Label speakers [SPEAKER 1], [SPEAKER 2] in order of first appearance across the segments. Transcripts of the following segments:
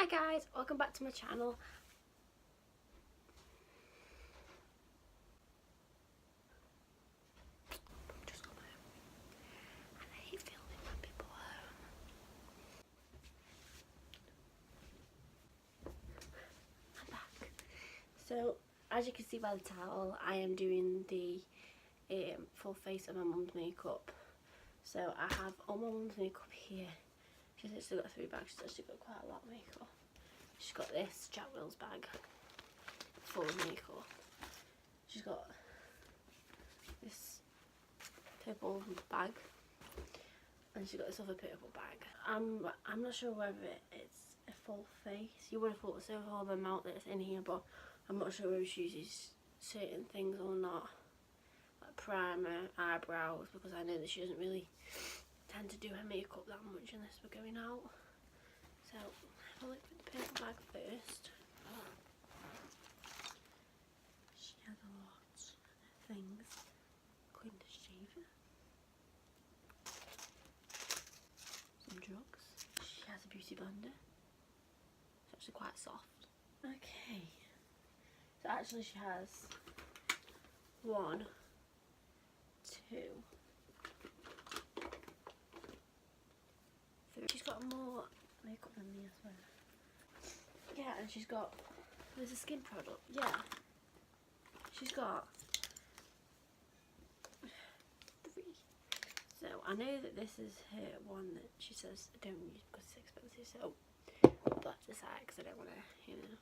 [SPEAKER 1] Hi guys, welcome back to my channel. Just got home and I hate filming when people are home. I'm back. So as you can see by the title, I am doing the full face of my mum's makeup. So I have all my mum's makeup here. She's actually got 3 bags, she's actually got quite a lot of makeup. She's got this Jack Wills bag full of makeup. She's got this purple bag, and she's got this other purple bag. I'm not sure whether it's a full face. You would have thought so with all the amount that's in here, but I'm not sure whether she uses certain things or not, like primer, eyebrows, because I know that she doesn't really tend to do her makeup that much unless we're going out. So I'll look at the purple bag first. She has a lot of things, including the shaver, some drugs. She has a beauty blender. It's actually quite soft. Okay, so actually she has 1, 2, 3. She's got more makeup than me as well. Yeah, and she's got, there's a skin product, yeah. She's got 3. So I know that this is her one that she says I don't use because it's expensive, so I'll put that to the side because I don't want to, you know.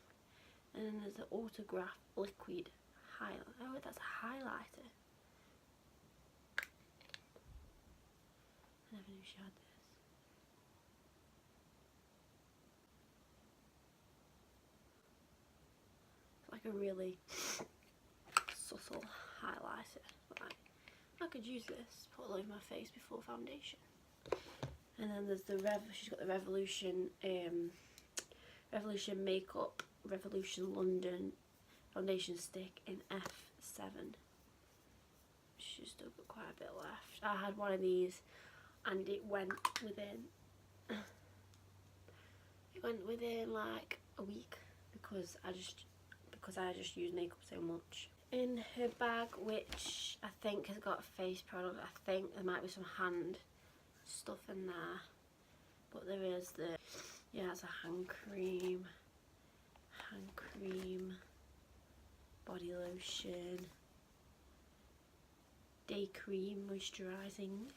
[SPEAKER 1] And then there's the Autograph Liquid Highlight. Oh, that's a highlighter. I never knew she had this. It's like a really subtle highlighter. Like, I could use this, put it all over my face before foundation. And then there's the she's got the Revolution Makeup Revolution London foundation stick in F7. She's still got quite a bit left. I had one of these and it went within like a week because I just use makeup so much. In her bag, which I think has got a face product, I think there might be some hand stuff in there, but there is it's a hand cream, body lotion, day cream moisturising,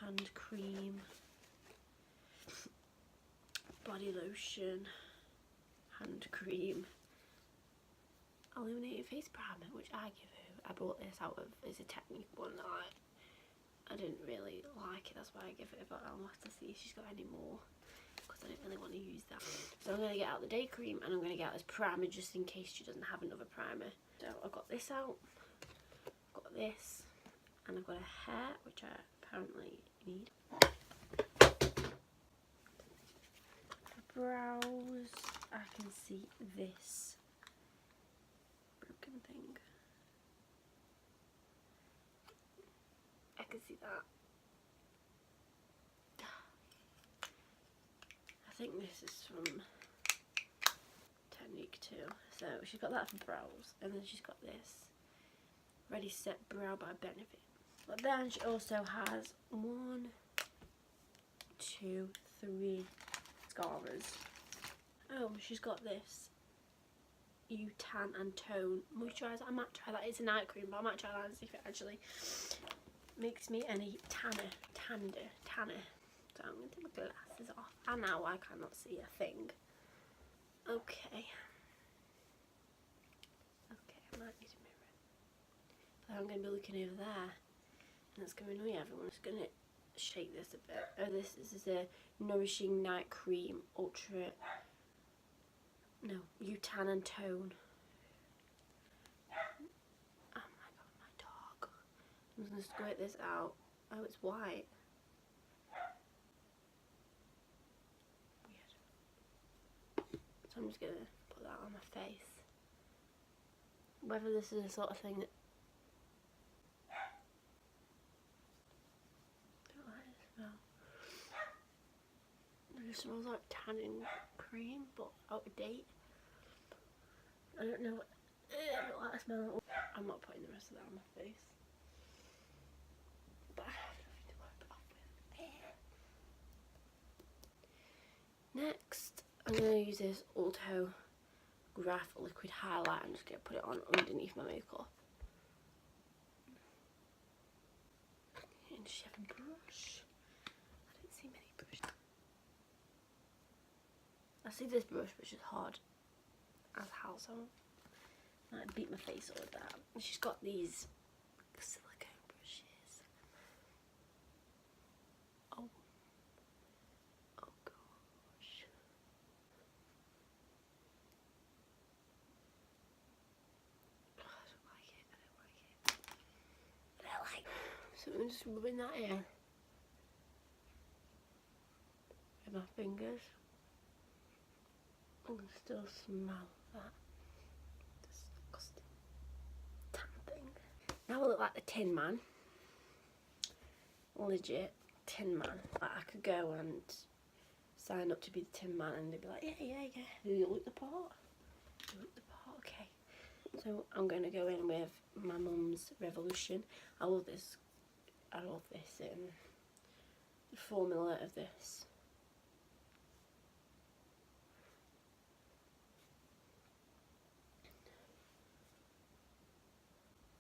[SPEAKER 1] hand cream, body lotion, hand cream, illuminating face primer, which I bought this out of, is a Technique one that I didn't really like it, that's why I give it, but I'll have to see if she's got any more because I don't really want to use that. So I'm going to get out the day cream and I'm going to get out this primer just in case she doesn't have another primer. So I've got this out, I've got this, and I've got a hair which I apparently need. For brows, I can see this broken thing. I can see that. I think this is from Technique too. So she's got that for brows, and then she's got this Ready Set Brow by Benefit. But then she also has 1, 2, 3 mascaras. Oh, she's got this You Tan and Tone moisturiser. I might try that. It's a night cream, but I might try that and see if it actually makes me any tanner. So I'm going to take my glasses off. And now I cannot see a thing. Okay. I might need a mirror. But I'm going to be looking over there. And that's going to annoy everyone. I'm just going to shake this a bit. Oh, this is a Nourishing Night Cream Ultra... No, You Tan and Tone. Oh my god, my dog. I'm just going to squirt this out. Oh, it's white. Weird. So I'm just going to put that on my face. Whether this is the sort of thing that... I don't like the smell. It smells like tanning cream, but out of date. I don't know what I smell. I'm not putting the rest of that on my face. But I have nothing to wipe it off with. Next, I'm going to use this Ulto Graph liquid highlight. I'm just going to put it on underneath my makeup. And just have a brush. I don't see many brushes. I see this brush, which is hard as hell, so I beat my face all with that. And she's got these silicone brushes. Oh gosh. Oh, I don't like it. I don't like it. So I'm just rubbing that in with my fingers. I can still smell that disgusting tan thing. Now I look like the Tin Man. Legit Tin Man. Like I could go and sign up to be the Tin Man and they'd be like, yeah. You look the part. You look the part, okay. So I'm going to go in with my mum's Revolution. I love this. The formula of this.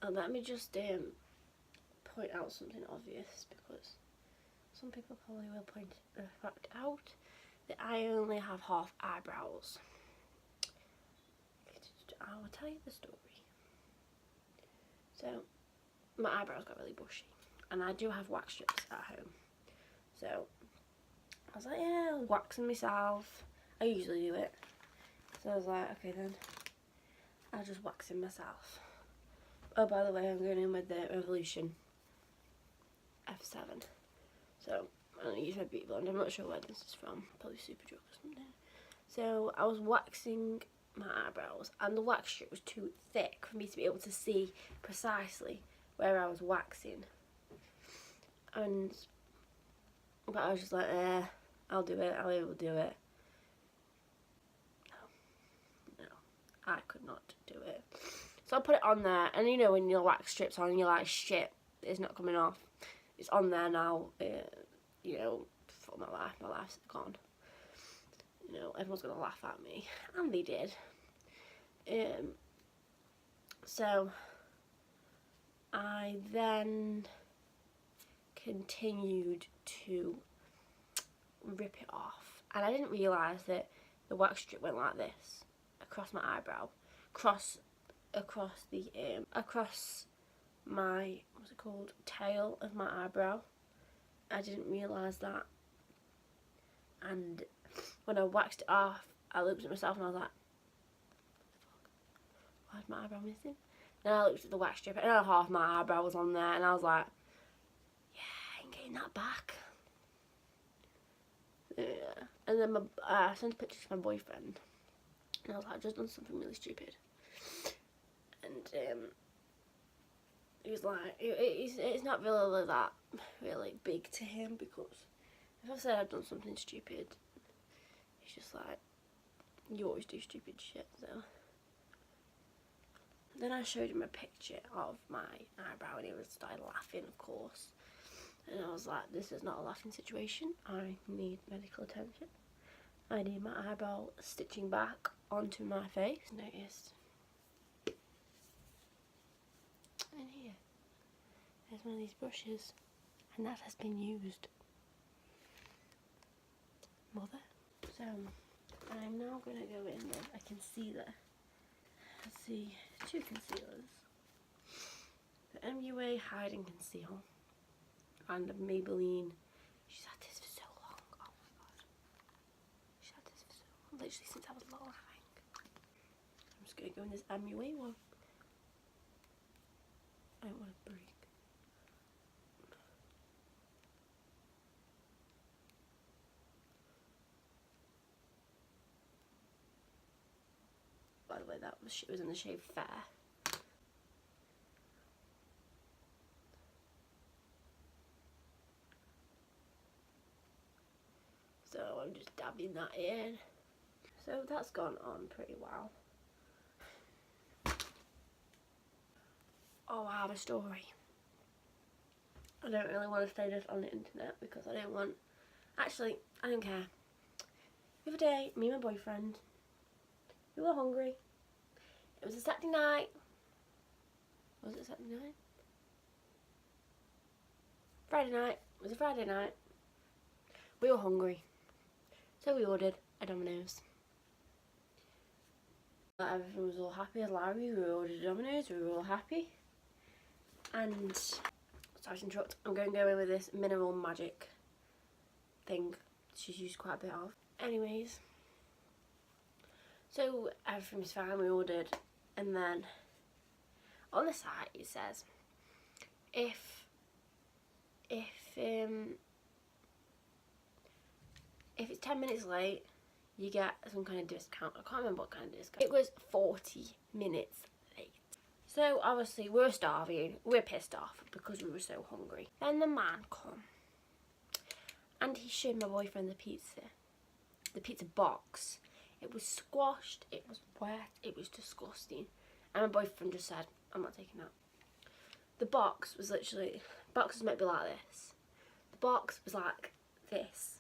[SPEAKER 1] And let me just point out something obvious, because some people probably will point the fact out that I only have half eyebrows. I will tell you the story. So my eyebrows got really bushy, and I do have wax strips at home. So I was like, yeah, I'm waxing myself. I usually do it. So I was like, okay then, I'll just wax in myself. Oh, by the way, I'm going in with the Revolution F7. So I'm going to use my beauty blend. I'm not sure where this is from. Probably Superdrug or something. So I was waxing my eyebrows, and the wax strip was too thick for me to be able to see precisely where I was waxing. But I was just like, I'll do it. I'll be able to do it. No, I could not do it. So I put it on there, and you know when your wax strips on, you're like, shit, it's not coming off. It's on there now, you know, for my life's gone. You know, everyone's going to laugh at me. And they did. So I then continued to rip it off. And I didn't realise that the wax strip went like this, across my eyebrow, across my, what's it called, tail of my eyebrow. I didn't realise that. And when I waxed it off, I looked at myself and I was like, why is my eyebrow missing? Then I looked at the wax strip and half my eyebrow was on there, and I was like, yeah, I ain't getting that back. Yeah. And then I sent a picture to my boyfriend, and I was like, I've just done something really stupid. And he was like, it's not really that really big to him, because if I said I'd done something stupid, he's just like, you always do stupid shit. So then I showed him a picture of my eyebrow, and he started laughing, of course. And I was like, this is not a laughing situation. I need medical attention. I need my eyebrow stitching back onto my face. Noticed. And here, there's one of these brushes, and that has been used. Mother. So I'm now going to go in with a concealer. Let's see, two concealers. The MUA Hide and Conceal, and the Maybelline. She's had this for so long. Oh my god. She's had this for so long. Literally since I was little, I think. I'm just going to go in this MUA one. I don't want to break. By the way, it was in the shade Fair. So I'm just dabbing that in. So that's gone on pretty well. Oh, I have a story. I don't really want to say this on the internet because I don't want... Actually, I don't care. The other day, me and my boyfriend, we were hungry. It was a Saturday night. Was it Saturday night? Friday night. It was a Friday night. We were hungry. So we ordered a Domino's. Everything was all happy as Larry. We ordered a Domino's. We were all happy. And... sorry to interrupt. I'm going to go in with this mineral magic thing. She's used quite a bit of. Anyways. So everything was fine. We ordered. And then... on the site it says... If it's 10 minutes late, you get some kind of discount. I can't remember what kind of discount. It was 40 minutes late. So obviously we're starving, we're pissed off because we were so hungry. Then the man come and he showed my boyfriend the pizza box. It was squashed, it was wet, it was disgusting. And my boyfriend just said, I'm not taking that. The box was literally, boxes might be like this. The box was like this,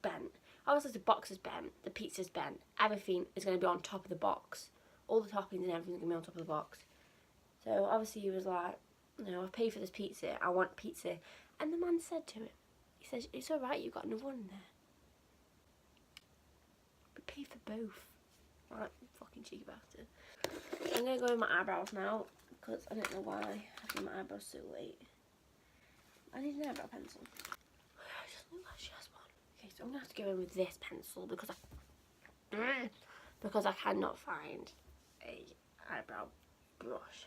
[SPEAKER 1] bent. Obviously the box is bent, the pizza's bent. Everything is going to be on top of the box. All the toppings and everything's going to be on top of the box. So obviously he was like, no, I've paid for this pizza, I want pizza. And the man said to him, he says, it's alright, you've got another one there. But pay for both. Right, fucking cheeky bastard. I'm going to go with my eyebrows now, because I don't know why I did my eyebrows so late. I need an eyebrow pencil. I just look like she has one. Okay, so I'm going to have to go in with this pencil, because I cannot find a eyebrow brush.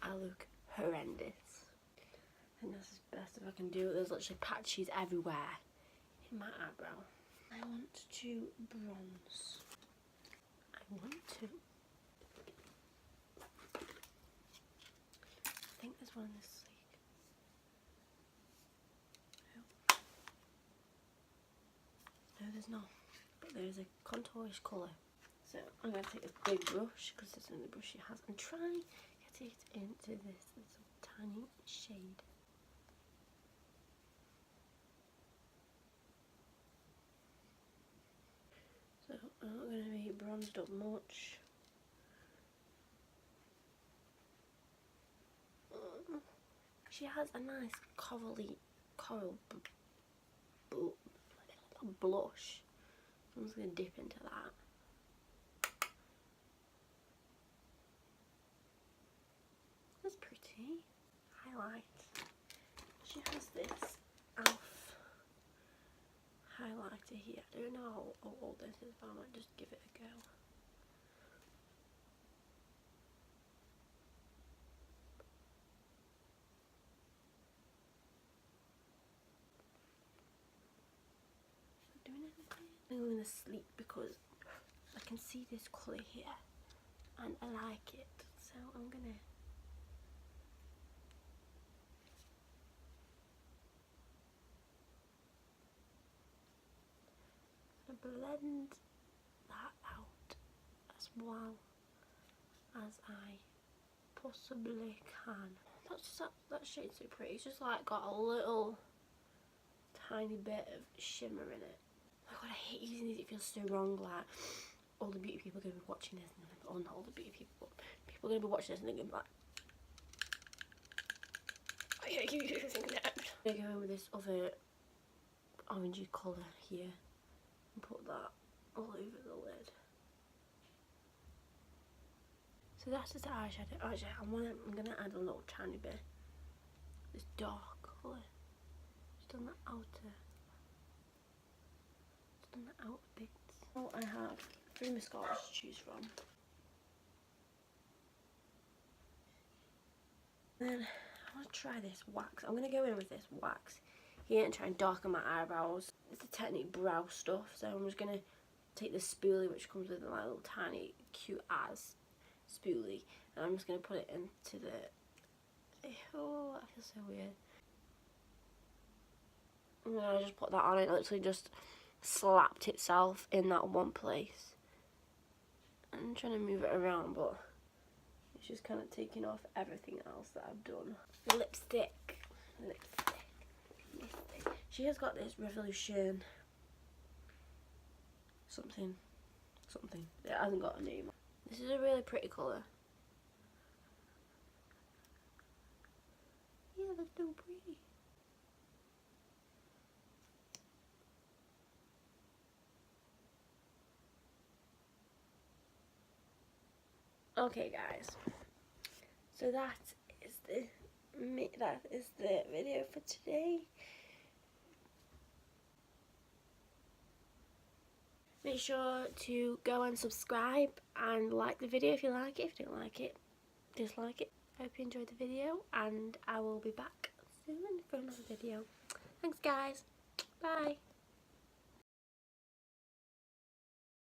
[SPEAKER 1] I look horrendous. I think that's the best if I can do it. There's literally patches everywhere in my eyebrow. I want to bronze. I want to. I think there's one in this sleeve. No, there's not. But there's a contourish colour. So I'm going to take this big brush, because it's the only brush she has, and try get it into this little tiny shade. So I'm not going to be bronzed up much. She has a nice coral blush. I'm just going to dip into that. That's pretty. Highlight. She has this e.l.f. highlighter here. I don't know how old this is, but I might just give it a go. I'm going to sleep because I can see this colour here and I like it, so I'm going to blend that out as well as I possibly can. That shade's so pretty. It's just like got a little tiny bit of shimmer in it. Oh my god, I hate using these. It feels so wrong. Like all the beauty people are going to be watching this, and oh, not all the beauty people. People are going to be watching this and they're going to be like, oh yeah, you do this thing that. I'm going to go in with this other orangey colour here and put that all over the lid. So that's just the eyeshadow. Actually, I'm going to add a little tiny bit. This dark colour. Just on the outer. Just on the outer bits. Now I have 3 mascaras to choose from. Then I want to try this wax. I'm going to go in with this wax here and try and darken my eyebrows. It's the technique brow stuff, so I'm just going to take this spoolie which comes with my little tiny cute as spoolie, and I'm just going to put it into the Oh, that feels so weird. And then I just put that on, it literally just slapped itself in that one place. I'm trying to move it around, but it's just kind of taking off everything else that I've done. Lipstick. She has got this Revolution something. It hasn't got a name. This is a really pretty colour. Yeah, that's so pretty. Okay, guys. So that is the video for today. Make sure to go and subscribe and like the video if you like it. If you don't like it, dislike it. I hope you enjoyed the video, and I will be back soon for another video. Thanks, guys. Bye.